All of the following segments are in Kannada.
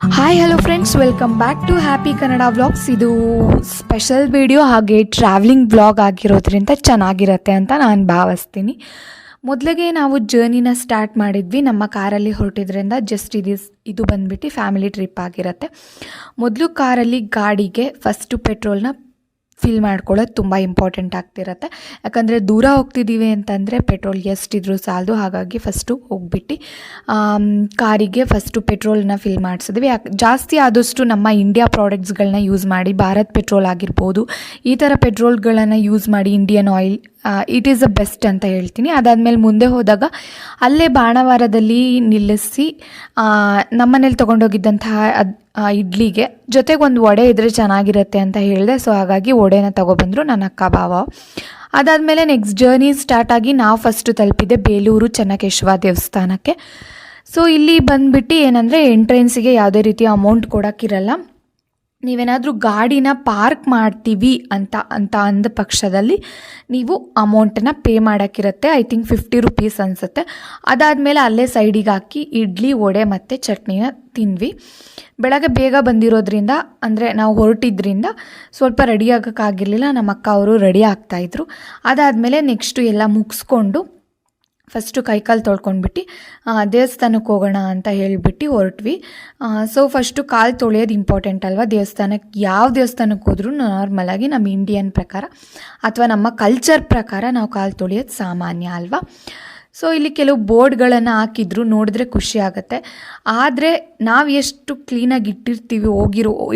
Hi hello friends, welcome back to happy Kannada vlogs. ಇದು ಸ್ಪೆಷಲ್ ವಿಡಿಯೋ ಹಾಗೆ ಟ್ರಾವೆಲಿಂಗ್ ವ್ಲಾಗ್ ಆಗಿರೋದ್ರಿಂದ ಚೆನ್ನಾಗಿರುತ್ತೆ ಅಂತ ನಾನು ಭಾವಿಸ್ತೀನಿ. ಮೊದಲಿಗೆ ನಾವು ಜರ್ನಿನ ಸ್ಟಾರ್ಟ್ ಮಾಡಿದ್ವಿ ನಮ್ಮ ಕಾರಲ್ಲಿ ಹೊರಟಿದ್ರಿಂದ. ಜಸ್ಟ್ ಇದು ಬಂದುಬಿಟ್ಟು ಫ್ಯಾಮಿಲಿ ಟ್ರಿಪ್ ಆಗಿರುತ್ತೆ. ಮೊದಲು ಕಾರಲ್ಲಿ ಗಾಡಿಗೆ ಫಸ್ಟು ಪೆಟ್ರೋಲ್ನ ಫಿಲ್ ಮಾಡ್ಕೊಳ್ಳೋದು ತುಂಬ ಇಂಪಾರ್ಟೆಂಟ್ ಆಗ್ತಿರುತ್ತೆ. ಯಾಕಂದರೆ ದೂರ ಹೋಗ್ತಿದ್ದೀವಿ ಅಂತಂದರೆ ಪೆಟ್ರೋಲ್ ಎಷ್ಟಿದ್ರೂ ಸಾಲದು. ಹಾಗಾಗಿ ಫಸ್ಟು ಹೋಗ್ಬಿಟ್ಟು ಕಾರಿಗೆ ಫಸ್ಟು ಪೆಟ್ರೋಲ್ನ ಫಿಲ್ ಮಾಡಿಸಿದ್ವಿ. ಜಾಸ್ತಿ ಆದಷ್ಟು ನಮ್ಮ ಇಂಡಿಯಾ ಪ್ರಾಡಕ್ಟ್ಸ್ಗಳನ್ನ ಯೂಸ್ ಮಾಡಿ, ಭಾರತ್ ಪೆಟ್ರೋಲ್ ಆಗಿರ್ಬೋದು, ಈ ಥರ ಪೆಟ್ರೋಲ್ಗಳನ್ನು ಯೂಸ್ ಮಾಡಿ, Indian oil it is the best ಅಂತ ಹೇಳ್ತೀನಿ. ಅದಾದಮೇಲೆ ಮುಂದೆ ಹೋದಾಗ ಅಲ್ಲೇ ಬಾಣಾವರದಲ್ಲಿ ನಿಲ್ಲಿಸಿ ನಮ್ಮನೇಲಿ ತೊಗೊಂಡೋಗಿದ್ದಂತಹ ಇಡ್ಲಿಗೆ ಜೊತೆಗೆ ಒಂದು ವಡೆ ಇದ್ದರೆ ಚೆನ್ನಾಗಿರುತ್ತೆ ಅಂತ ಹೇಳಿದೆ. ಸೊ ಹಾಗಾಗಿ ವಡೆನ ತೊಗೊಬಂದರು ನನ್ನ ಅಕ್ಕ ಬಾವ. ಅದಾದಮೇಲೆ ನೆಕ್ಸ್ಟ್ ಜರ್ನಿ ಸ್ಟಾರ್ಟ್ ಆಗಿ ನಾವು ಫಸ್ಟು ತಲುಪಿದ್ದೆ ಬೇಲೂರು ಚೆನ್ನಕೇಶವ ದೇವಸ್ಥಾನಕ್ಕೆ. ಸೊ ಇಲ್ಲಿ ಬಂದುಬಿಟ್ಟು ಏನಂದರೆ ಎಂಟ್ರೆನ್ಸಿಗೆ ಯಾವುದೇ ರೀತಿಯ ಅಮೌಂಟ್ ಕೊಡೋಕ್ಕಿರಲ್ಲ. ನೀವೇನಾದರೂ ಗಾಡಿನ ಪಾರ್ಕ್ ಮಾಡ್ತೀವಿ ಅಂತ ಅಂದ ಪಕ್ಷದಲ್ಲಿ ನೀವು ಅಮೌಂಟನ್ನು ಪೇ ಮಾಡೋಕ್ಕಿರುತ್ತೆ. ಐ ಥಿಂಕ್ 50 ರೂಪೀಸ್ ಅನಿಸುತ್ತೆ. ಅದಾದಮೇಲೆ ಅಲ್ಲೇ ಸೈಡಿಗೆ ಹಾಕಿ ಇಡ್ಲಿ, ವಡೆ ಮತ್ತು ಚಟ್ನಿನ ತಿಂದ್ವಿ. ಬೆಳಗ್ಗೆ ಬೇಗ ಬಂದಿರೋದ್ರಿಂದ, ಅಂದರೆ ನಾವು ಹೊರಟಿದ್ರಿಂದ ಸ್ವಲ್ಪ ರೆಡಿ ಆಗೋಕ್ಕಾಗಿರಲಿಲ್ಲ. ನಮ್ಮ ಅಕ್ಕ ಅವರು ರೆಡಿ ಆಗ್ತಾಯಿದ್ರು. ಅದಾದಮೇಲೆ ನೆಕ್ಸ್ಟು ಎಲ್ಲ ಮುಗಿಸ್ಕೊಂಡು ಫಸ್ಟು ಕೈಕಾಲು ತೊಳ್ಕೊಂಡ್ಬಿಟ್ಟು ದೇವಸ್ಥಾನಕ್ಕೆ ಹೋಗೋಣ ಅಂತ ಹೇಳಿಬಿಟ್ಟು ಹೊರಟ್ವಿ. ಸೊ ಫಸ್ಟು ಕಾಲು ತೊಳೆಯೋದು ಇಂಪಾರ್ಟೆಂಟ್ ಅಲ್ವಾ. ದೇವಸ್ಥಾನಕ್ಕೆ ಯಾವ ದೇವಸ್ಥಾನಕ್ಕೆ ಹೋದ್ರೂ ನಾರ್ಮಲಾಗಿ ನಮ್ಮ ಇಂಡಿಯನ್ ಪ್ರಕಾರ ಅಥವಾ ನಮ್ಮ ಕಲ್ಚರ್ ಪ್ರಕಾರ ನಾವು ಕಾಲು ತೊಳೆಯೋದು ಸಾಮಾನ್ಯ ಅಲ್ವಾ. ಸೊ ಇಲ್ಲಿ ಕೆಲವು ಬೋರ್ಡ್ಗಳನ್ನು ಹಾಕಿದ್ರು, ನೋಡಿದ್ರೆ ಖುಷಿ ಆಗುತ್ತೆ. ಆದರೆ ನಾವು ಎಷ್ಟು ಕ್ಲೀನಾಗಿ ಇಟ್ಟಿರ್ತೀವಿ,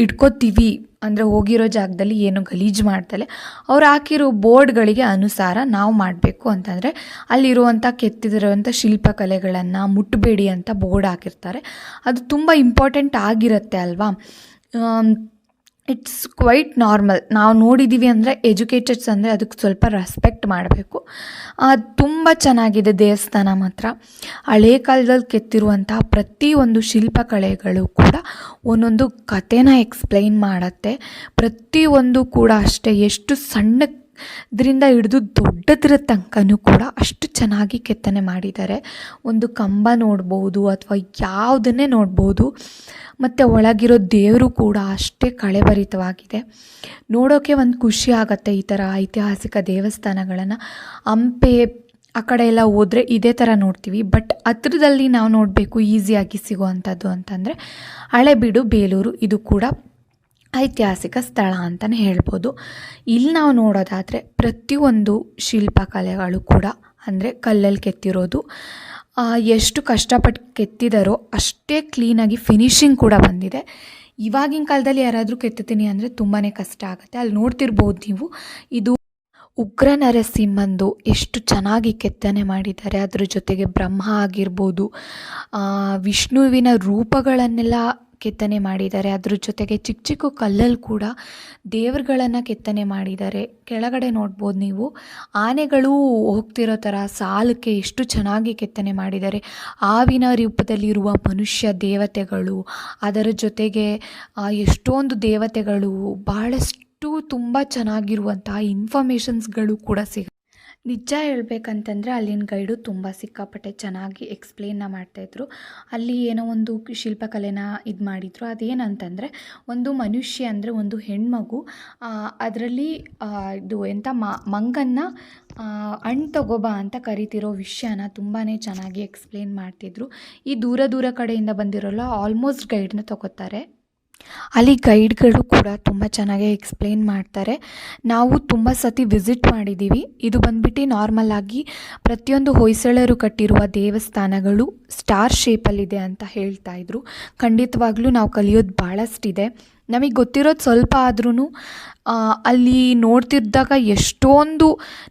ಇಟ್ಕೋತೀವಿ ಅಂದರೆ ಹೋಗಿರೋ ಜಾಗದಲ್ಲಿ ಏನು ಗಲೀಜು ಮಾಡ್ತಲೆ ಅವ್ರು ಹಾಕಿರೋ ಬೋರ್ಡ್ಗಳಿಗೆ ಅನುಸಾರ ನಾವು ಮಾಡಬೇಕು ಅಂತಂದರೆ ಅಲ್ಲಿರುವಂಥ ಕೆತ್ತಿದಿರುವಂಥ ಶಿಲ್ಪಕಲೆಗಳನ್ನು ಮುಟ್ಟಬೇಡಿ ಅಂತ ಬೋರ್ಡ್ ಹಾಕಿರ್ತಾರೆ. ಅದು ತುಂಬ ಇಂಪಾರ್ಟೆಂಟ್ ಆಗಿರುತ್ತೆ ಅಲ್ವಾ. It's quite normal. ನಾವು ನೋಡಿದ್ದೀವಿ ಅಂದರೆ ಎಜುಕೇಟೆಡ್ಸ್ ಅಂದರೆ ಅದಕ್ಕೆ ಸ್ವಲ್ಪ ರೆಸ್ಪೆಕ್ಟ್ ಮಾಡಬೇಕು. ತುಂಬ ಚೆನ್ನಾಗಿದೆ ದೇವಸ್ಥಾನ ಮಾತ್ರ. ಹಳೇ ಕಾಲದಲ್ಲಿ ಕೆತ್ತಿರುವಂಥ ಪ್ರತಿಯೊಂದು ಶಿಲ್ಪಕಲೆಗಳು ಕೂಡ ಒಂದೊಂದು ಕಥೆನ ಎಕ್ಸ್ಪ್ಲೈನ್ ಮಾಡುತ್ತೆ. ಪ್ರತಿಯೊಂದು ಕೂಡ ಅಷ್ಟೇ, ಎಷ್ಟು ಸಣ್ಣದ್ರಿಂದ ಹಿಡಿದು ದೊಡ್ಡದ್ರ ತನಕನೂ ಕೂಡ ಅಷ್ಟು ಚೆನ್ನಾಗಿ ಕೆತ್ತನೆ ಮಾಡಿದ್ದಾರೆ. ಒಂದು ಕಂಬ ನೋಡ್ಬೋದು ಅಥವಾ ಯಾವುದನ್ನೇ ನೋಡ್ಬೋದು. ಮತ್ತು ಒಳಗಿರೋ ದೇವರು ಕೂಡ ಅಷ್ಟೇ ಕಳೆಭರಿತವಾಗಿದೆ. ನೋಡೋಕ್ಕೆ ಒಂದು ಖುಷಿ ಆಗುತ್ತೆ ಈ ಥರ ಐತಿಹಾಸಿಕ ದೇವಸ್ಥಾನಗಳನ್ನು. ಹಂಪೆ ಆ ಕಡೆ ಎಲ್ಲ ಹೋದರೆ ಇದೇ ಥರ ನೋಡ್ತೀವಿ. ಬಟ್ ಹತ್ರದಲ್ಲಿ ನಾವು ನೋಡಬೇಕು ಈಸಿಯಾಗಿ ಸಿಗುವಂಥದ್ದು ಅಂತಂದರೆ ಹಳೆಬೀಡು, ಬೇಲೂರು, ಇದು ಕೂಡ ಐತಿಹಾಸಿಕ ಸ್ಥಳ ಅಂತಲೇ ಹೇಳ್ಬೋದು. ಇಲ್ಲಿ ನಾವು ನೋಡೋದಾದರೆ ಪ್ರತಿಯೊಂದು ಶಿಲ್ಪಕಲೆಗಳು ಕೂಡ, ಅಂದರೆ ಕಲ್ಲಲ್ಲಿ ಕೆತ್ತಿರೋದು, ಎಷ್ಟು ಕಷ್ಟಪಟ್ಟು ಕೆತ್ತಿದಾರೋ ಅಷ್ಟೇ ಕ್ಲೀನಾಗಿ ಫಿನಿಶಿಂಗ್ ಕೂಡ ಬಂದಿದೆ. ಇವಾಗಿನ ಕಾಲದಲ್ಲಿ ಯಾರಾದರೂ ಕೆತ್ತುತ್ತೀನಿ ಅಂದರೆ ತುಂಬಾ ಕಷ್ಟ ಆಗುತ್ತೆ. ಅಲ್ಲಿ ನೋಡ್ತಿರ್ಬೋದು ನೀವು, ಇದು ಉಗ್ರ ನರಸಿಂಹಂದು ಎಷ್ಟು ಚೆನ್ನಾಗಿ ಕೆತ್ತನೆ ಮಾಡಿದ್ದಾರೆ. ಅದ್ರ ಜೊತೆಗೆ ಬ್ರಹ್ಮ ಆಗಿರ್ಬೋದು, ವಿಷ್ಣುವಿನ ರೂಪಗಳನ್ನೆಲ್ಲ ಕೆತ್ತನೆ ಮಾಡಿದ್ದಾರೆ. ಅದ್ರ ಜೊತೆಗೆ ಚಿಕ್ಕ ಚಿಕ್ಕ ಕಲ್ಲಲ್ಲಿ ಕೂಡ ದೇವರುಗಳನ್ನು ಕೆತ್ತನೆ ಮಾಡಿದ್ದಾರೆ. ಕೆಳಗಡೆ ನೋಡ್ಬೋದು ನೀವು, ಆನೆಗಳು ಹೋಗ್ತಿರೋ ಥರ ಸಾಲಕ್ಕೆ ಎಷ್ಟು ಚೆನ್ನಾಗಿ ಕೆತ್ತನೆ ಮಾಡಿದ್ದಾರೆ. ಹಾವಿನ ರೂಪದಲ್ಲಿರುವ ಮನುಷ್ಯ ದೇವತೆಗಳು, ಅದರ ಜೊತೆಗೆ ಎಷ್ಟೊಂದು ದೇವತೆಗಳು, ಬಹಳಷ್ಟು ತುಂಬ ಚೆನ್ನಾಗಿರುವಂತಹ ಇನ್ಫಾರ್ಮೇಷನ್ಸ್ಗಳು ಕೂಡ ನಿಜ ಹೇಳ್ಬೇಕಂತಂದರೆ ಅಲ್ಲಿನ ಗೈಡು ತುಂಬ ಸಿಕ್ಕಾಪಟ್ಟೆ ಚೆನ್ನಾಗಿ ಎಕ್ಸ್ಪ್ಲೇನ್ನ ಮಾಡ್ತಾಯಿದ್ರು. ಅಲ್ಲಿ ಏನೋ ಒಂದು ಶಿಲ್ಪಕಲೆನ ಇದು ಮಾಡಿದರು. ಅದೇನಂತಂದರೆ ಒಂದು ಮನುಷ್ಯ ಅಂದರೆ ಒಂದು ಹೆಣ್ಮಗು, ಅದರಲ್ಲಿ ಇದು ಎಂಥ ಮಂಗನ್ನು ಹಣ್ಣು ತಗೋಬಾ ಅಂತ ಕರಿತಿರೋ ವಿಷಯನ ತುಂಬಾ ಚೆನ್ನಾಗಿ ಎಕ್ಸ್ಪ್ಲೇನ್ ಮಾಡ್ತಿದ್ರು. ಈ ದೂರ ಕಡೆಯಿಂದ ಬಂದಿರೋಲ್ಲ ಆಲ್ಮೋಸ್ಟ್ ಗೈಡನ್ನ ತಗೋತಾರೆ. ಅಲ್ಲಿ ಗೈಡ್ಗಳು ಕೂಡ ತುಂಬ ಚೆನ್ನಾಗಿ ಎಕ್ಸ್ಪ್ಲೇನ್ ಮಾಡ್ತಾರೆ. ನಾವು ತುಂಬ ಸತಿ ವಿಸಿಟ್ ಮಾಡಿದ್ದೀವಿ. ಇದು ಬಂದ್ಬಿಟ್ಟು ನಾರ್ಮಲ್ ಆಗಿ ಪ್ರತಿಯೊಂದು ಹೊಯ್ಸಳರು ಕಟ್ಟಿರುವ ದೇವಸ್ಥಾನಗಳು ಸ್ಟಾರ್ ಶೇಪಲ್ಲಿದೆ ಅಂತ ಹೇಳ್ತಾ ಇದ್ರು. ಖಂಡಿತವಾಗ್ಲೂ ನಾವು ಕಲಿಯೋದು ಭಾಳಷ್ಟಿದೆ. ನಮಗೆ ಗೊತ್ತಿರೋದು ಸ್ವಲ್ಪ ಆದ್ರೂ ಅಲ್ಲಿ ನೋಡ್ತಿದ್ದಾಗ ಎಷ್ಟೊಂದು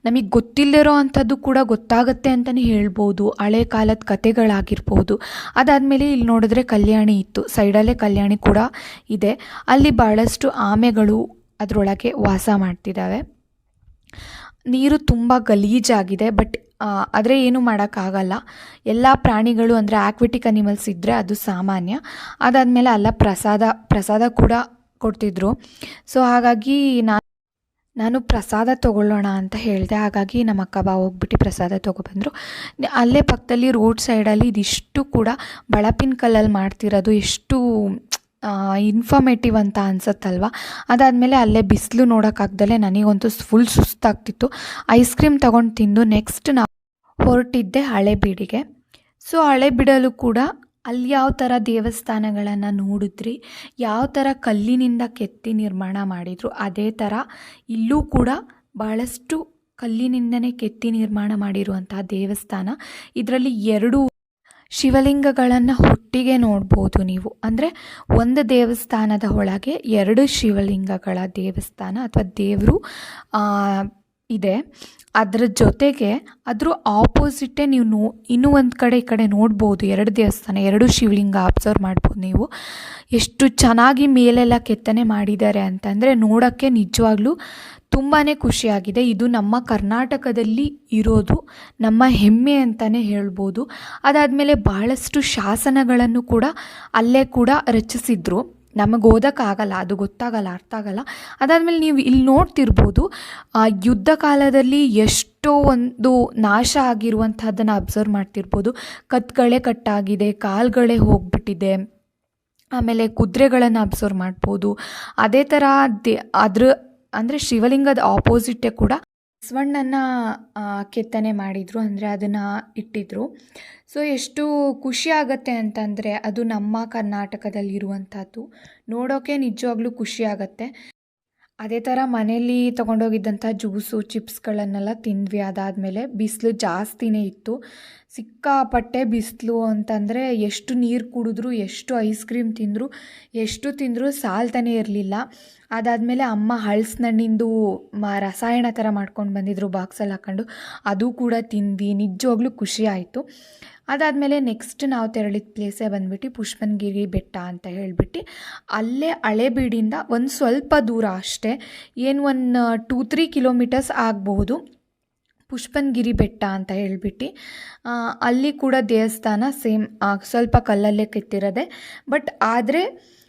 ನಮಗೆ ಗೊತ್ತಿಲ್ಲದಿರೋ ಅಂಥದ್ದು ಕೂಡ ಗೊತ್ತಾಗುತ್ತೆ ಅಂತಲೇ ಹೇಳ್ಬೋದು. ಹಳೆ ಕಾಲದ ಕಥೆಗಳಾಗಿರ್ಬೋದು. ಅದಾದಮೇಲೆ ಇಲ್ಲಿ ನೋಡಿದ್ರೆ ಕಲ್ಯಾಣಿ ಇತ್ತು, ಸೈಡಲ್ಲೇ ಕಲ್ಯಾಣಿ ಕೂಡ ಇದೆ. ಅಲ್ಲಿ ಭಾಳಷ್ಟು ಆಮೆಗಳು ಅದರೊಳಗೆ ವಾಸ ಮಾಡ್ತಿದ್ದಾವೆ. ನೀರು ತುಂಬ ಗಲೀಜಾಗಿದೆ. ಬಟ್ ಆದರೆ ಏನು ಮಾಡೋಕ್ಕಾಗಲ್ಲ. ಎಲ್ಲ ಪ್ರಾಣಿಗಳು ಅಂದರೆ ಆಕ್ವಿಟಿಕ್ ಅನಿಮಲ್ಸ್ ಇದ್ದರೆ ಅದು ಸಾಮಾನ್ಯ. ಅದಾದಮೇಲೆ ಅಲ್ಲ ಪ್ರಸಾದ ಕೂಡ ಕೊಡ್ತಿದ್ರು. ಸೊ ಹಾಗಾಗಿ ನಾನು ಪ್ರಸಾದ ತೊಗೊಳ್ಳೋಣ ಅಂತ ಹೇಳಿದೆ. ಹಾಗಾಗಿ ನಮ್ಮ ಅಕ್ಕ ಬಾ ಹೋಗ್ಬಿಟ್ಟು ಪ್ರಸಾದ ತೊಗೊಬಂದರು. ಅಲ್ಲೇ ಪಕ್ಕದಲ್ಲಿ ರೋಡ್ ಸೈಡಲ್ಲಿ ಇದಿಷ್ಟು ಕೂಡ ಬಳಪಿನ ಕಲ್ಲಲ್ಲಿ ಮಾಡ್ತಿರೋದು, ಎಷ್ಟು ಇನ್ಫಾರ್ಮೇಟಿವ್ ಅಂತ ಅನ್ಸುತ್ತಲ್ವ. ಅದಾದಮೇಲೆ ಅಲ್ಲೇ ಬಿಸಿಲು ನೋಡೋಕ್ಕಾಗ್ದಲೇ ನನಗಂತೂ ಫುಲ್ ಸುಸ್ತಾಗ್ತಿತ್ತು. ಐಸ್ ಕ್ರೀಮ್ ತೊಗೊಂಡು ತಿಂದು ನೆಕ್ಸ್ಟ್ ನಾವು ಹೊರಟಿದ್ದೆ ಹಳೇಬೀಡಿಗೆ. ಸೊ ಹಳೇಬೀಡಲ್ಲೂ ಕೂಡ ಅಲ್ಲಿ ಯಾವ ಥರ ದೇವಸ್ಥಾನಗಳನ್ನು ನೋಡಿದ್ರಿ, ಯಾವ ಥರ ಕಲ್ಲಿನಿಂದ ಕೆತ್ತಿ ನಿರ್ಮಾಣ ಮಾಡಿದರು, ಅದೇ ಥರ ಇಲ್ಲೂ ಕೂಡ ಭಾಳಷ್ಟು ಕಲ್ಲಿನಿಂದನೇ ಕೆತ್ತಿ ನಿರ್ಮಾಣ ಮಾಡಿರುವಂತಹ ದೇವಸ್ಥಾನ. ಇದರಲ್ಲಿ 2 ಶಿವಲಿಂಗಗಳನ್ನು ಒಟ್ಟಿಗೆ ನೋಡ್ಬೋದು ನೀವು. ಅಂದರೆ ಒಂದು ದೇವಸ್ಥಾನದ ಒಳಗೆ 2 ಶಿವಲಿಂಗಗಳ ದೇವಸ್ಥಾನ ಅಥವಾ ದೇವರು ಇದೆ. ಅದರ ಜೊತೆಗೆ ಅದ್ರ ಆಪೋಸಿಟೇ ನೀವು ಇನ್ನೂ ಒಂದು ಕಡೆ ಈ ಕಡೆ ನೋಡ್ಬೋದು 2 ದೇವಸ್ಥಾನ, 2 ಶಿವಲಿಂಗ ಅಬ್ಸರ್ವ್ ಮಾಡ್ಬೋದು ನೀವು. ಎಷ್ಟು ಚೆನ್ನಾಗಿ ಮೇಲೆಲ್ಲ ಕೆತ್ತನೆ ಮಾಡಿದ್ದಾರೆ ಅಂತಂದರೆ ನೋಡೋಕ್ಕೆ ನಿಜವಾಗ್ಲೂ ತುಂಬಾ ಖುಷಿಯಾಗಿದೆ. ಇದು ನಮ್ಮ ಕರ್ನಾಟಕದಲ್ಲಿ ಇರೋದು ನಮ್ಮ ಹೆಮ್ಮೆ ಅಂತಲೇ ಹೇಳ್ಬೋದು. ಅದಾದಮೇಲೆ ಭಾಳಷ್ಟು ಶಾಸನಗಳನ್ನು ಕೂಡ ಅಲ್ಲೇ ಕೂಡ ರಚಿಸಿದ್ರು. ನಮಗೆ ಓದೋಕ್ಕಾಗಲ್ಲ, ಅದು ಗೊತ್ತಾಗಲ್ಲ, ಅರ್ಥ ಆಗಲ್ಲ. ಅದಾದಮೇಲೆ ನೀವು ಇಲ್ಲಿ ನೋಡ್ತಿರ್ಬೋದು ಯುದ್ಧ ಕಾಲದಲ್ಲಿ ಎಷ್ಟೋ ಒಂದು ನಾಶ ಆಗಿರುವಂಥದ್ದನ್ನು ಅಬ್ಸರ್ವ್ ಮಾಡ್ತಿರ್ಬೋದು. ಕತ್ಗಳೇ ಕಟ್ಟಾಗಿದೆ, ಕಾಲುಗಳೇ ಹೋಗ್ಬಿಟ್ಟಿದೆ. ಆಮೇಲೆ ಕುದುರೆಗಳನ್ನು ಅಬ್ಸರ್ವ್ ಮಾಡ್ಬೋದು. ಅದೇ ಥರ ಅಂದರೆ ಶಿವಲಿಂಗದ ಆಪೋಸಿಟೇ ಕೂಡ ಬಸವಣ್ಣನ ಕೆತ್ತನೆ ಮಾಡಿದರು, ಅಂದರೆ ಅದನ್ನು ಇಟ್ಟಿದ್ರು. ಸೊ ಎಷ್ಟು ಖುಷಿ ಆಗುತ್ತೆ ಅಂತಂದರೆ ಅದು ನಮ್ಮ ಕರ್ನಾಟಕದಲ್ಲಿರುವಂಥದ್ದು ನೋಡೋಕ್ಕೆ ನಿಜವಾಗ್ಲೂ ಖುಷಿ ಆಗುತ್ತೆ. ಅದೇ ಥರ ಮನೇಲಿ ತೊಗೊಂಡೋಗಿದ್ದಂಥ ಜ್ಯೂಸು ಚಿಪ್ಸ್ಗಳನ್ನೆಲ್ಲ ತಿಂದ್ವಿ. ಅದಾದಮೇಲೆ ಬಿಸಿಲು ಜಾಸ್ತಿನೇ ಇತ್ತು, ಸಿಕ್ಕಾಪಟ್ಟೆ ಬಿಸಿಲು ಅಂತಂದರೆ ಎಷ್ಟು ನೀರು ಕುಡಿದ್ರು, ಎಷ್ಟು ಐಸ್ ಕ್ರೀಮ್ ತಿಂದರು, ಎಷ್ಟು ತಿಂದರೂ ಸಾಲ್ತಾನೇ ಇರಲಿಲ್ಲ. ಅದಾದಮೇಲೆ ಅಮ್ಮ ಹಲಸಿನಣ್ಣಿಂದು ರಸಾಯನ ಥರ ಮಾಡ್ಕೊಂಡು ಬಂದಿದ್ರು ಬಾಕ್ಸಲ್ಲಿ ಹಾಕ್ಕೊಂಡು, ಅದು ಕೂಡ ತಿಂದ್ವಿ. ನಿಜವಾಗ್ಲೂ ಖುಷಿ ಆಯಿತು. ಅದಾದಮೇಲೆ ನೆಕ್ಸ್ಟ್ ನಾವು ತೆರಳಿದ ಪ್ಲೇಸೇ ಬಂದುಬಿಟ್ಟು ಪುಷ್ಪನಗಿರಿ ಬೆಟ್ಟ ಅಂತ ಹೇಳಿಬಿಟ್ಟು, ಅಲ್ಲೇ ಹಳೇಬೀಡಿಂದ ಒಂದು ಸ್ವಲ್ಪ ದೂರ ಅಷ್ಟೇ, ಏನು 2-3 ಕಿಲೋಮೀಟರ್ಸ್ ಆಗಬಹುದು ಪುಷ್ಪನಗಿರಿ ಬೆಟ್ಟ ಅಂತ ಹೇಳ್ಬಿಟ್ಟು. ಅಲ್ಲಿ ಕೂಡ ದೇವಸ್ಥಾನ ಸೇಮ್ ಸ್ವಲ್ಪ ಕಲ್ಲಲ್ಲೇ ಕೆತ್ತಿರೋದೆ, ಬಟ್ ಆದರೆ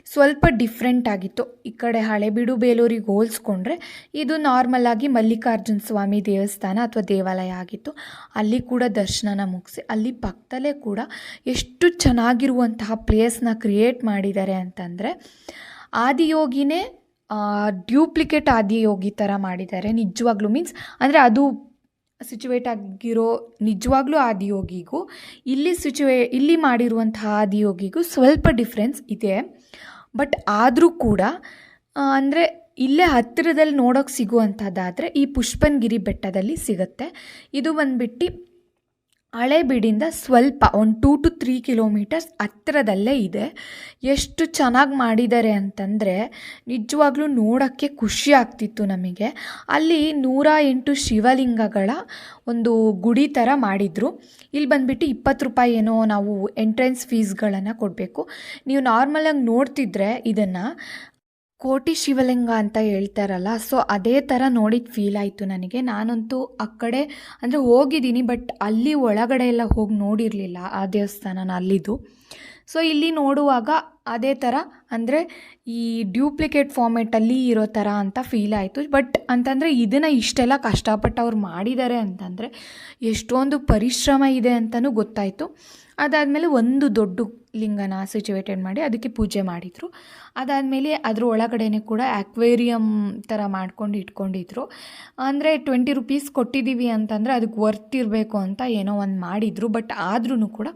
ಸ್ವಲ್ಪ ಡಿಫ್ರೆಂಟ್ ಆಗಿತ್ತು. ಈ ಕಡೆ ಹಳೇಬೀಡು ಬೇಲೂರಿಗೆ ಹೋಲಿಸ್ಕೊಂಡ್ರೆ ಇದು ನಾರ್ಮಲಾಗಿ ಮಲ್ಲಿಕಾರ್ಜುನ ಸ್ವಾಮಿ ದೇವಸ್ಥಾನ ಅಥವಾ ದೇವಾಲಯ ಆಗಿತ್ತು. ಅಲ್ಲಿ ಕೂಡ ದರ್ಶನನ ಮುಗಿಸಿ ಅಲ್ಲಿ ಪಕ್ಕದಲ್ಲೇ ಕೂಡ ಎಷ್ಟು ಚೆನ್ನಾಗಿರುವಂತಹ ಪ್ಲೇಸ್ನ ಕ್ರಿಯೇಟ್ ಮಾಡಿದ್ದಾರೆ ಅಂತಂದರೆ ಆದಿಯೋಗಿನೇ ಡ್ಯೂಪ್ಲಿಕೇಟ್ ಆದಿಯೋಗಿ ಥರ ಮಾಡಿದ್ದಾರೆ ನಿಜವಾಗ್ಲೂ. ಮೀನ್ಸ್ ಅಂದರೆ ಅದು ಸಿಚುವೇಟ್ ಆಗಿರೋ ನಿಜವಾಗ್ಲೂ ಆದಿಯೋಗಿಗೂ ಇಲ್ಲಿ ಮಾಡಿರುವಂತಹ ಆದಿಯೋಗಿಗೂ ಸ್ವಲ್ಪ ಡಿಫ್ರೆನ್ಸ್ ಇದೆ. ಬಟ್ ಆದರೂ ಕೂಡ ಅಂದರೆ ಇಲ್ಲೇ ಹತ್ತಿರದಲ್ಲಿ ನೋಡೋಕ್ಕೆ ಸಿಗುವಂಥದ್ದಾದರೆ ಈ ಪುಷ್ಪನಗಿರಿ ಬೆಟ್ಟದಲ್ಲಿ ಸಿಗುತ್ತೆ. ಇದು ಬಂದುಬಿಟ್ಟು ಹಳೇಬೀಡಿಂದ ಸ್ವಲ್ಪ ಒಂದು 2-3 ಕಿಲೋಮೀಟರ್ಸ್ ಹತ್ತಿರದಲ್ಲೇ ಇದೆ. ಎಷ್ಟು ಚೆನ್ನಾಗಿ ಮಾಡಿದ್ದಾರೆ ಅಂತಂದರೆ ನಿಜವಾಗ್ಲೂ ನೋಡೋಕ್ಕೆ ಖುಷಿ ಆಗ್ತಿತ್ತು ನಮಗೆ. ಅಲ್ಲಿ 108 ಶಿವಲಿಂಗಗಳ ಒಂದು ಗುಡಿ ಥರ ಮಾಡಿದರು. ಇಲ್ಲಿ ಬಂದುಬಿಟ್ಟು 20 ರೂಪಾಯಿ ಏನೋ ನಾವು ಎಂಟ್ರೆನ್ಸ್ ಫೀಸ್ಗಳನ್ನು ಕೊಡಬೇಕು. ನೀವು ನಾರ್ಮಲಾಗಿ ನೋಡ್ತಿದ್ರೆ ಇದನ್ನು ಕೋಟಿ ಶಿವಲಿಂಗ ಅಂತ ಹೇಳ್ತಾರಲ್ಲ, ಸೊ ಅದೇ ಥರ ನೋಡಿದ ಫೀಲ್ ಆಯಿತು ನನಗೆ. ನಾನಂತೂ ಆ ಕಡೆ ಅಂದರೆ ಹೋಗಿದ್ದೀನಿ, ಬಟ್ ಅಲ್ಲಿ ಒಳಗಡೆ ಎಲ್ಲ ಹೋಗಿ ನೋಡಿರಲಿಲ್ಲ ಆ ದೇವಸ್ಥಾನನ ಅಲ್ಲಿದ್ದು. ಸೊ ಇಲ್ಲಿ ನೋಡುವಾಗ ಅದೇ ಥರ ಅಂದರೆ ಈ ಡ್ಯೂಪ್ಲಿಕೇಟ್ ಫಾರ್ಮೇಟಲ್ಲಿ ಇರೋ ಥರ ಅಂತ ಫೀಲ್ ಆಯಿತು. ಬಟ್ ಅಂತಂದರೆ ಇದನ್ನು ಇಷ್ಟೆಲ್ಲ ಕಷ್ಟಪಟ್ಟು ಅವ್ರು ಮಾಡಿದ್ದಾರೆ ಅಂತಂದರೆ ಎಷ್ಟೊಂದು ಪರಿಶ್ರಮ ಇದೆ ಅಂತಲೂ ಗೊತ್ತಾಯಿತು. ಅದಾದಮೇಲೆ ಒಂದು ದೊಡ್ಡ ಲಿಂಗನ ಸಿಚುವೇಟೆಡ್ ಮಾಡಿ ಅದಕ್ಕೆ ಪೂಜೆ ಮಾಡಿದರು. ಅದಾದಮೇಲೆ ಅದ್ರ ಒಳಗಡೆನೇ ಕೂಡ ಆಕ್ವೇರಿಯಮ್ ಥರ ಮಾಡ್ಕೊಂಡು ಇಟ್ಕೊಂಡಿದ್ರು. ಅಂದರೆ 20 ರೂಪೀಸ್ ಕೊಟ್ಟಿದ್ದೀವಿ ಅಂತಂದರೆ ಅದಕ್ಕೆ ವರ್ತ್ ಇರಬೇಕು ಅಂತ ಏನೋ ಒಂದು ಮಾಡಿದರು. ಬಟ್ ಆದ್ರೂ ಕೂಡ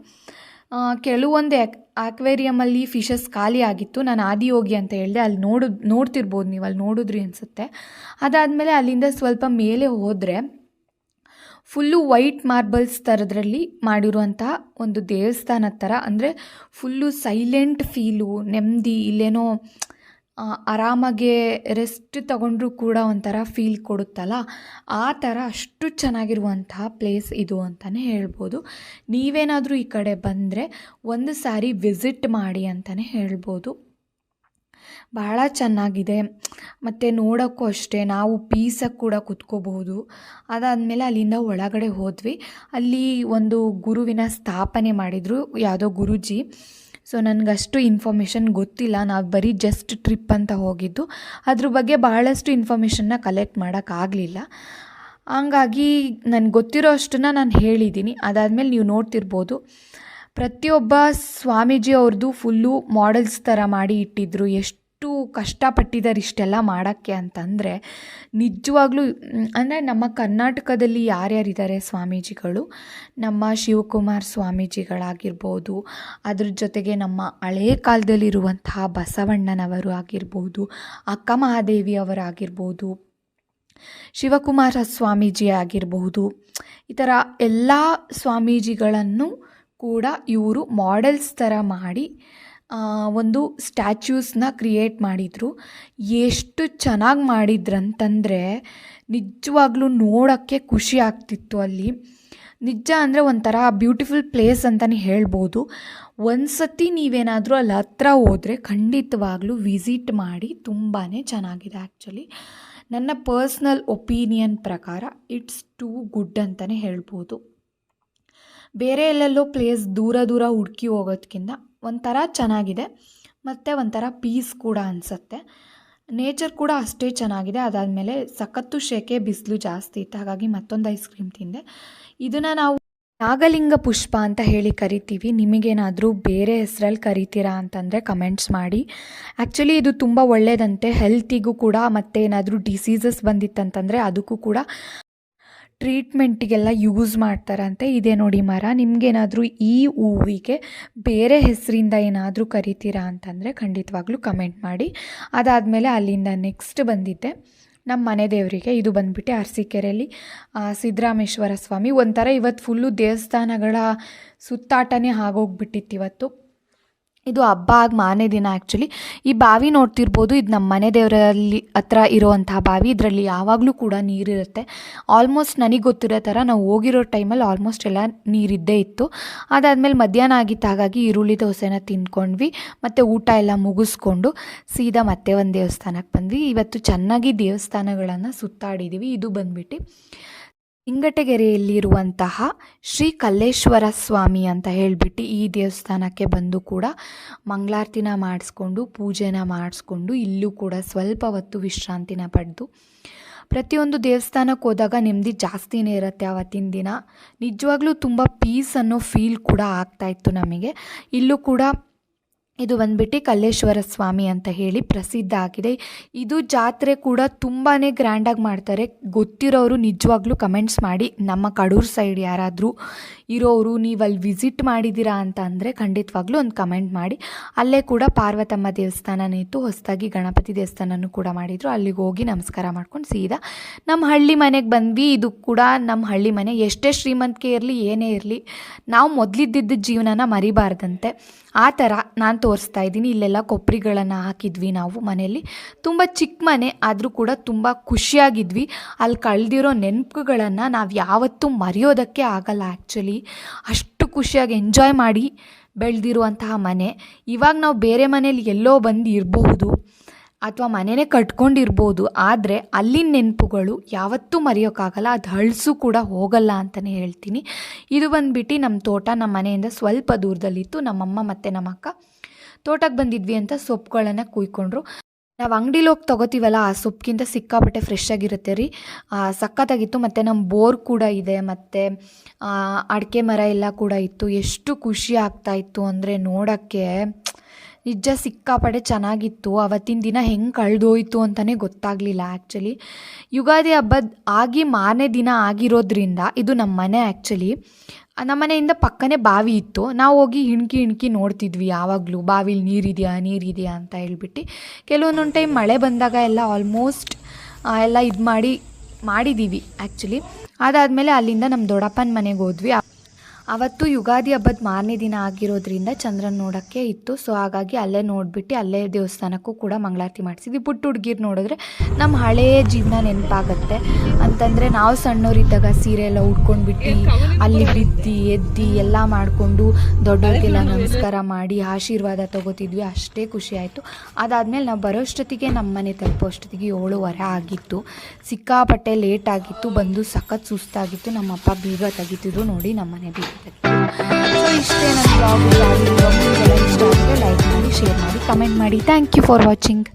ಕೆಲವೊಂದು ಆಕ್ವೇರಿಯಮಲ್ಲಿ ಫಿಶಸ್ ಖಾಲಿ ಆಗಿತ್ತು. ನಾನು ಆದಿಯೋಗಿ ಅಂತ ಹೇಳಿದೆ, ಅಲ್ಲಿ ನೋಡ್ತಿರ್ಬೋದು ನೀವು, ಅಲ್ಲಿ ನೋಡಿದ್ರಿ ಅನಿಸುತ್ತೆ. ಅದಾದಮೇಲೆ ಅಲ್ಲಿಂದ ಸ್ವಲ್ಪ ಮೇಲೆ ಹೋದರೆ ಫುಲ್ಲು ವೈಟ್ ಮಾರ್ಬಲ್ಸ್ ಥರದ್ರಲ್ಲಿ ಮಾಡಿರುವಂತಹ ಒಂದು ದೇವಸ್ಥಾನ ಥರ, ಅಂದರೆ ಫುಲ್ಲು ಸೈಲೆಂಟ್ ಫೀಲು, ನೆಮ್ಮದಿ. ಇಲ್ಲೇನೋ ಆರಾಮಾಗೆ ರೆಸ್ಟ್ ತಗೊಂಡ್ರೂ ಕೂಡ ಒಂಥರ ಫೀಲ್ ಕೊಡುತ್ತಲ್ಲ, ಆ ಥರ ಅಷ್ಟು ಚೆನ್ನಾಗಿರುವಂತಹ ಪ್ಲೇಸ್ ಇದು ಅಂತಲೇ ಹೇಳ್ಬೋದು. ನೀವೇನಾದರೂ ಈ ಕಡೆ ಬಂದರೆ ಒಂದು ಸಾರಿ ವಿಸಿಟ್ ಮಾಡಿ ಅಂತಲೇ ಹೇಳ್ಬೋದು. ಭಾಳ ಚೆನ್ನಾಗಿದೆ. ಮತ್ತು ನೋಡೋಕ್ಕೂ ಅಷ್ಟೇ ನಾವು ಪೀಸಾಗಿ ಕೂಡ ಕೂತ್ಕೋಬಹುದು. ಅದಾದಮೇಲೆ ಅಲ್ಲಿಂದ ಒಳಗಡೆ ಹೋದ್ವಿ. ಅಲ್ಲಿ ಒಂದು ಗುರುವಿನ ಸ್ಥಾಪನೆ ಮಾಡಿದರು, ಯಾವುದೋ ಗುರೂಜಿ. ಸೊ ನನಗಷ್ಟು ಇನ್ಫಾರ್ಮೇಷನ್ ಗೊತ್ತಿಲ್ಲ, ನಾವು ಬರೀ ಜಸ್ಟ್ ಟ್ರಿಪ್ ಅಂತ ಹೋಗಿದ್ದು. ಅದ್ರ ಬಗ್ಗೆ ಬಹಳಷ್ಟು ಇನ್ಫಾರ್ಮೇಷನ್ನ ಕಲೆಕ್ಟ್ ಮಾಡೋಕ್ಕಾಗಲಿಲ್ಲ. ಹಂಗಾಗಿ ನನಗೆ ಗೊತ್ತಿರೋ ಅಷ್ಟನ್ನು ನಾನು ಹೇಳಿದ್ದೀನಿ. ಅದಾದಮೇಲೆ ನೀವು ನೋಡ್ತಿರ್ಬೋದು ಪ್ರತಿಯೊಬ್ಬ ಸ್ವಾಮೀಜಿ ಅವ್ರದ್ದು ಫುಲ್ಲು ಮಾಡೆಲ್ಸ್ ಥರ ಮಾಡಿ ಇಟ್ಟಿದ್ರು. ಎಷ್ಟು ಕಷ್ಟಪಟ್ಟಿದ್ದಾರೆ ಇಷ್ಟೆಲ್ಲ ಮಾಡೋಕ್ಕೆ ಅಂತಂದರೆ ನಿಜವಾಗ್ಲೂ. ಅಂದರೆ ನಮ್ಮ ಕರ್ನಾಟಕದಲ್ಲಿ ಯಾರ್ಯಾರಿದ್ದಾರೆ ಸ್ವಾಮೀಜಿಗಳು, ನಮ್ಮ ಶಿವಕುಮಾರ್ ಸ್ವಾಮೀಜಿಗಳಾಗಿರ್ಬೋದು, ಅದ್ರ ಜೊತೆಗೆ ನಮ್ಮ ಹಳೇ ಕಾಲದಲ್ಲಿರುವಂತಹ ಬಸವಣ್ಣನವರು ಆಗಿರ್ಬೋದು, ಅಕ್ಕ ಮಹಾದೇವಿ ಅವರಾಗಿರ್ಬೋದು, ಶಿವಕುಮಾರ ಸ್ವಾಮೀಜಿ ಆಗಿರಬಹುದು, ಈ ಥರ ಎಲ್ಲ ಸ್ವಾಮೀಜಿಗಳನ್ನು ಕೂಡ ಇವರು ಮಾಡೆಲ್ಸ್ ಥರ ಮಾಡಿ ಒಂದು ಸ್ಟ್ಯಾಚ್ಯೂಸ್ನ ಕ್ರಿಯೇಟ್ ಮಾಡಿದರು. ಎಷ್ಟು ಚೆನ್ನಾಗಿ ಮಾಡಿದ್ರಂತಂದರೆ ನಿಜವಾಗ್ಲೂ ನೋಡೋಕ್ಕೆ ಖುಷಿ ಆಗ್ತಿತ್ತು ಅಲ್ಲಿ. ನಿಜ ಅಂದರೆ ಒಂಥರ ಬ್ಯೂಟಿಫುಲ್ ಪ್ಲೇಸ್ ಅಂತಲೇ ಹೇಳ್ಬೋದು. ಒಂದು ಸತಿ ನೀವೇನಾದರೂ ಅಲ್ಲಿ ಹತ್ರ ಹೋದರೆ ಖಂಡಿತವಾಗ್ಲೂ ವಿಸಿಟ್ ಮಾಡಿ. ತುಂಬಾ ಚೆನ್ನಾಗಿದೆ ಆ್ಯಕ್ಚುಲಿ. ನನ್ನ ಪರ್ಸ್ನಲ್ ಒಪಿನಿಯನ್ ಪ್ರಕಾರ ಇಟ್ಸ್ ಟೂ ಗುಡ್ ಅಂತಲೇ ಹೇಳ್ಬೋದು. ಬೇರೆ ಎಲ್ಲೆಲ್ಲೋ ಪ್ಲೇಸ್ ದೂರ ದೂರ ಹುಡುಕಿ ಹೋಗೋದಕ್ಕಿಂತ ಒಂಥರ ಚೆನ್ನಾಗಿದೆ, ಮತ್ತು ಒಂಥರ ಪೀಸ್ ಕೂಡ ಅನಿಸುತ್ತೆ. ನೇಚರ್ ಕೂಡ ಅಷ್ಟೇ ಚೆನ್ನಾಗಿದೆ. ಅದಾದಮೇಲೆ ಸಖತ್ತು ಶೆಕೆ, ಬಿಸಿಲು ಜಾಸ್ತಿ ಇತ್ತು, ಹಾಗಾಗಿ ಮತ್ತೊಂದು ಐಸ್ ಕ್ರೀಮ್ ತಿಂದೆ. ಇದನ್ನು ನಾವು ನಾಗಲಿಂಗ ಪುಷ್ಪ ಅಂತ ಹೇಳಿ ಕರಿತೀವಿ. ನಿಮಗೇನಾದರೂ ಬೇರೆ ಹೆಸರಲ್ಲಿ ಕರಿತೀರಾ ಅಂತಂದರೆ ಕಮೆಂಟ್ಸ್ ಮಾಡಿ. ಆ್ಯಕ್ಚುಲಿ ಇದು ತುಂಬ ಒಳ್ಳೆಯದಂತೆ ಹೆಲ್ತಿಗೂ ಕೂಡ. ಮತ್ತು ಏನಾದರೂ ಡಿಸೀಸಸ್ ಬಂದಿತ್ತಂತಂದರೆ ಅದಕ್ಕೂ ಕೂಡ ಟ್ರೀಟ್ಮೆಂಟಿಗೆಲ್ಲ ಯೂಸ್ ಮಾಡ್ತಾರಂತೆ. ಇದೇ ನೋಡಿ ಮರ. ನಿಮಗೇನಾದರೂ ಈ ಹೂವಿಗೆ ಬೇರೆ ಹೆಸರಿಂದ ಏನಾದರೂ ಕರಿತೀರಾ ಅಂತಂದರೆ ಖಂಡಿತವಾಗ್ಲೂ ಕಮೆಂಟ್ ಮಾಡಿ. ಅದಾದಮೇಲೆ ಅಲ್ಲಿಂದ ನೆಕ್ಸ್ಟ್ ಬಂದಿದ್ದೆ ನಮ್ಮ ಮನೆ ದೇವರಿಗೆ. ಇದು ಬಂದುಬಿಟ್ಟು ಅರಸೀಕೆರೆಯಲ್ಲಿ ಸಿದ್ದರಾಮೇಶ್ವರ ಸ್ವಾಮಿ. ಒಂಥರ ಇವತ್ತು ಫುಲ್ಲು ದೇವಸ್ಥಾನಗಳ ಸುತ್ತಾಟನೇ ಆಗೋಗ್ಬಿಟ್ಟಿತ್ತು ಇವತ್ತು. ಇದು ಹಬ್ಬ ಆಗಿ ಮಾರನೇ ದಿನ ಆ್ಯಕ್ಚುಲಿ. ಈ ಬಾವಿ ನೋಡ್ತಿರ್ಬೋದು, ಇದು ನಮ್ಮ ಮನೆ ದೇವರಲ್ಲಿ ಹತ್ರ ಇರೋವಂತಹ ಬಾವಿ. ಇದರಲ್ಲಿ ಯಾವಾಗಲೂ ಕೂಡ ನೀರಿರುತ್ತೆ. ಆಲ್ಮೋಸ್ಟ್ ನನಗೆ ಗೊತ್ತಿರೋ ಥರ ನಾವು ಹೋಗಿರೋ ಟೈಮಲ್ಲಿ ಆಲ್ಮೋಸ್ಟ್ ಎಲ್ಲ ನೀರಿದ್ದೇ ಇತ್ತು. ಅದಾದಮೇಲೆ ಮಧ್ಯಾಹ್ನ ಆಗಿತ್ತು, ಹಾಗಾಗಿ ಈರುಳ್ಳಿ ದೋಸೆನ ತಿಂದ್ಕೊಂಡ್ವಿ. ಮತ್ತು ಊಟ ಎಲ್ಲ ಮುಗಿಸ್ಕೊಂಡು ಸೀದಾ ಮತ್ತೆ ಒಂದು ದೇವಸ್ಥಾನಕ್ಕೆ ಬಂದ್ವಿ. ಇವತ್ತು ಚೆನ್ನಾಗಿ ದೇವಸ್ಥಾನಗಳನ್ನು ಸುತ್ತಾಡಿದ್ದೀವಿ. ಇದು ಬಂದ್ಬಿಟ್ಟು ಇಂಗಟಗೆರೆಯಲ್ಲಿರುವಂತಹ ಶ್ರೀ ಕಲ್ಲೇಶ್ವರ ಸ್ವಾಮಿ ಅಂತ ಹೇಳಿಬಿಟ್ಟು ಈ ದೇವಸ್ಥಾನಕ್ಕೆ ಬಂದು ಕೂಡ ಮಂಗಳಾರತಿನ ಮಾಡಿಸ್ಕೊಂಡು ಪೂಜೆನ ಮಾಡಿಸ್ಕೊಂಡು ಇಲ್ಲೂ ಕೂಡ ಸ್ವಲ್ಪ ಹೊತ್ತು ವಿಶ್ರಾಂತಿನ ಪಡೆದು. ಪ್ರತಿಯೊಂದು ದೇವಸ್ಥಾನಕ್ಕೆ ಹೋದಾಗ ನೆಮ್ಮದಿ ಜಾಸ್ತಿನೇ ಇರುತ್ತೆ ಆವತ್ತಿನ ದಿನ. ನಿಜವಾಗ್ಲೂ ತುಂಬ ಪೀಸ್ ಅನ್ನೋ ಫೀಲ್ ಕೂಡ ಆಗ್ತಾಯಿತ್ತು ನಮಗೆ. ಇಲ್ಲೂ ಕೂಡ ಇದು ಬಂದ್ಬಿಟ್ಟು ಕಲ್ಲೇಶ್ವರ ಸ್ವಾಮಿ ಅಂತ ಹೇಳಿ ಪ್ರಸಿದ್ಧ ಆಗಿದೆ. ಇದು ಜಾತ್ರೆ ಕೂಡ ತುಂಬಾ ಗ್ರ್ಯಾಂಡಾಗಿ ಮಾಡ್ತಾರೆ. ಗೊತ್ತಿರೋರು ನಿಜವಾಗ್ಲೂ ಕಮೆಂಟ್ಸ್ ಮಾಡಿ. ನಮ್ಮ ಕಡೂರು ಸೈಡ್ ಯಾರಾದರೂ ಇರೋರು ನೀವು ಅಲ್ಲಿ ವಿಸಿಟ್ ಮಾಡಿದ್ದೀರಾ ಅಂತ ಅಂದರೆ ಖಂಡಿತವಾಗ್ಲೂ ಒಂದು ಕಮೆಂಟ್ ಮಾಡಿ. ಅಲ್ಲೇ ಕೂಡ ಪಾರ್ವತಮ್ಮ ದೇವಸ್ಥಾನನೇ ಇತ್ತು, ಹೊಸದಾಗಿ ಗಣಪತಿ ದೇವಸ್ಥಾನನೂ ಕೂಡ ಮಾಡಿದರು. ಅಲ್ಲಿಗೆ ಹೋಗಿ ನಮಸ್ಕಾರ ಮಾಡ್ಕೊಂಡು ಸೀದಾ ನಮ್ಮ ಹಳ್ಳಿ ಮನೆಗೆ ಬಂದ್ವಿ. ಇದು ಕೂಡ ನಮ್ಮ ಹಳ್ಳಿ ಮನೆ. ಎಷ್ಟೇ ಶ್ರೀಮಂತಿಕೆ ಇರಲಿ ಏನೇ ಇರಲಿ, ನಾವು ಮೊದಲಿದ್ದಿದ್ದ ಜೀವನನ ಮರಿಬಾರ್ದಂತೆ. ಆ ಥರ ನಾನು ತೋರಿಸ್ತಾ ಇದ್ದೀನಿ. ಇಲ್ಲೆಲ್ಲ ಕೊಬ್ಬರಿಗಳನ್ನು ಹಾಕಿದ್ವಿ ನಾವು ಮನೆಯಲ್ಲಿ. ತುಂಬ ಚಿಕ್ಕ ಮನೆ ಆದರೂ ಕೂಡ ತುಂಬ ಖುಷಿಯಾಗಿದ್ವಿ. ಅಲ್ಲಿ ಕಳೆದಿರೋ ನೆನಪುಗಳನ್ನು ನಾವು ಯಾವತ್ತೂ ಮರೆಯೋದಕ್ಕೆ ಆಗಲ್ಲ ಆ್ಯಕ್ಚುಲಿ. ಅಷ್ಟು ಖುಷಿಯಾಗಿ ಎಂಜಾಯ್ ಮಾಡಿ ಬೆಳೆದಿರುವಂತಹ ಮನೆ. ಇವಾಗ ನಾವು ಬೇರೆ ಮನೇಲಿ ಎಲ್ಲೋ ಬಂದು ಇರಬಹುದು ಅಥವಾ ಮನೆಯೇ ಕಟ್ಕೊಂಡಿರ್ಬೋದು, ಆದರೆ ಅಲ್ಲಿನ ನೆನಪುಗಳು ಯಾವತ್ತೂ ಮರೆಯೋಕ್ಕಾಗಲ್ಲ. ಅದು ಹಳಸು ಕೂಡ ಹೋಗಲ್ಲ ಅಂತಲೇ ಹೇಳ್ತೀನಿ. ಇದು ಬಂದುಬಿಟ್ಟು ನಮ್ಮ ತೋಟ ನಮ್ಮ ಮನೆಯಿಂದ ಸ್ವಲ್ಪ ದೂರದಲ್ಲಿತ್ತು. ನಮ್ಮಮ್ಮ ಮತ್ತು ನಮ್ಮ ಅಕ್ಕ ತೋಟಕ್ಕೆ ಬಂದಿದ್ವಿ ಅಂತ ಸೊಪ್ಪುಗಳನ್ನು ಕುಯ್ಕೊಂಡ್ರು. ನಾವು ಅಂಗಡಿಲಿ ಹೋಗಿ ತೊಗೋತೀವಲ್ಲ, ಆ ಸೊಪ್ಪಿಗಿಂತ ಸಿಕ್ಕಾಪಟ್ಟೆ ಫ್ರೆಶ್ ಆಗಿರುತ್ತೆ ರೀ. ಸಖತ್ತಾಗಿತ್ತು. ಮತ್ತು ನಮ್ಮ ಬೋರ್ ಕೂಡ ಇದೆ, ಮತ್ತು ಅಡಿಕೆ ಮರ ಎಲ್ಲ ಕೂಡ ಇತ್ತು. ಎಷ್ಟು ಖುಷಿ ಆಗ್ತಾಯಿತ್ತು ಅಂದರೆ ನೋಡೋಕ್ಕೆ ನಿಜ ಸಿಕ್ಕಾಪಟ್ಟೆ ಚೆನ್ನಾಗಿತ್ತು. ಅವತ್ತಿನ ದಿನ ಹೆಂಗೆ ಕಳೆದೋಯ್ತು ಅಂತಲೇ ಗೊತ್ತಾಗಲಿಲ್ಲ ಆ್ಯಕ್ಚುಲಿ. ಯುಗಾದಿ ಹಬ್ಬದ ಆಗಿ ಮಾರನೇ ದಿನ ಆಗಿರೋದ್ರಿಂದ ಇದು ನಮ್ಮ ಮನೆ ಆ್ಯಕ್ಚುಲಿ. ನಮ್ಮ ಮನೆಯಿಂದ ಪಕ್ಕನೇ ಬಾವಿ ಇತ್ತು. ನಾವು ಹೋಗಿ ಇಣ್ಕಿ ನೋಡ್ತಿದ್ವಿ ಯಾವಾಗಲೂ, ಬಾವಿಲಿ ನೀರಿದೆಯಾ ಅಂತ ಹೇಳ್ಬಿಟ್ಟು. ಕೆಲವೊಂದೊಂದು ಟೈಮ್ ಮಳೆ ಬಂದಾಗ ಎಲ್ಲ ಆಲ್ಮೋಸ್ಟ್ ಎಲ್ಲ ಇದು ಮಾಡಿದ್ದೀವಿ ಆ್ಯಕ್ಚುಲಿ. ಅದಾದಮೇಲೆ ಅಲ್ಲಿಂದ ನಮ್ಮ ದೊಡ್ಡಪ್ಪನ ಮನೆಗೆ ಹೋದ್ವಿ. ಅವತ್ತು ಯುಗಾದಿ ಹಬ್ಬದ ಮಾರನೇ ದಿನ ಆಗಿರೋದ್ರಿಂದ ಚಂದ್ರನ ನೋಡೋಕ್ಕೆ ಇತ್ತು. ಸೊ ಹಾಗಾಗಿ ಅಲ್ಲೇ ನೋಡಿಬಿಟ್ಟು ಅಲ್ಲೇ ದೇವಸ್ಥಾನಕ್ಕೂ ಕೂಡ ಮಂಗಳಾರತಿ ಮಾಡಿಸಿದ್ವಿ. ಪುಟ್ಟ ಹುಡುಗಿರು ನೋಡಿದ್ರೆ ನಮ್ಮ ಹಳೆಯ ಜೀವನ ನೆನಪಾಗತ್ತೆ. ಅಂತಂದರೆ ನಾವು ಸಣ್ಣವರಿದ್ದಾಗ ಸೀರೆ ಎಲ್ಲ ಉಟ್ಕೊಂಡ್ಬಿಟ್ಟು ಅಲ್ಲಿ ಬಿದ್ದು ಎದ್ದು ಎಲ್ಲ ಮಾಡಿಕೊಂಡು ದೊಡ್ಡವ್ರಿಗೆಲ್ಲ ನಮಸ್ಕಾರ ಮಾಡಿ ಆಶೀರ್ವಾದ ತೊಗೋತಿದ್ವಿ. ಅಷ್ಟೇ ಖುಷಿ ಆಯಿತು. ಅದಾದಮೇಲೆ ನಾವು ಬರೋಷ್ಟೊತ್ತಿಗೆ ನಮ್ಮ ಮನೆ ತಲುಪೋಷ್ಟೊತ್ತಿಗೆ 7:15 ಆಗಿತ್ತು. ಸಿಕ್ಕಾಪಟ್ಟೆ ಲೇಟ್ ಆಗಿತ್ತು. ಬಂದು ಸಖತ್ ಸುಸ್ತಾಗಿತ್ತು. ನಮ್ಮಪ್ಪ ಬೀಗ ತೆಗಿತಿದ್ರು ನೋಡಿ, ನಮ್ಮ ಮನೆ ಬೀಗ. ಸೊ ಇಷ್ಟೇ ನನ್ನ ಬ್ಲಾಗ್. ಇಷ್ಟ ಆದರೆ ಲೈಕ್ ಮಾಡಿ, ಶೇರ್ ಮಾಡಿ, ಕಮೆಂಟ್ ಮಾಡಿ. Thank you for watching.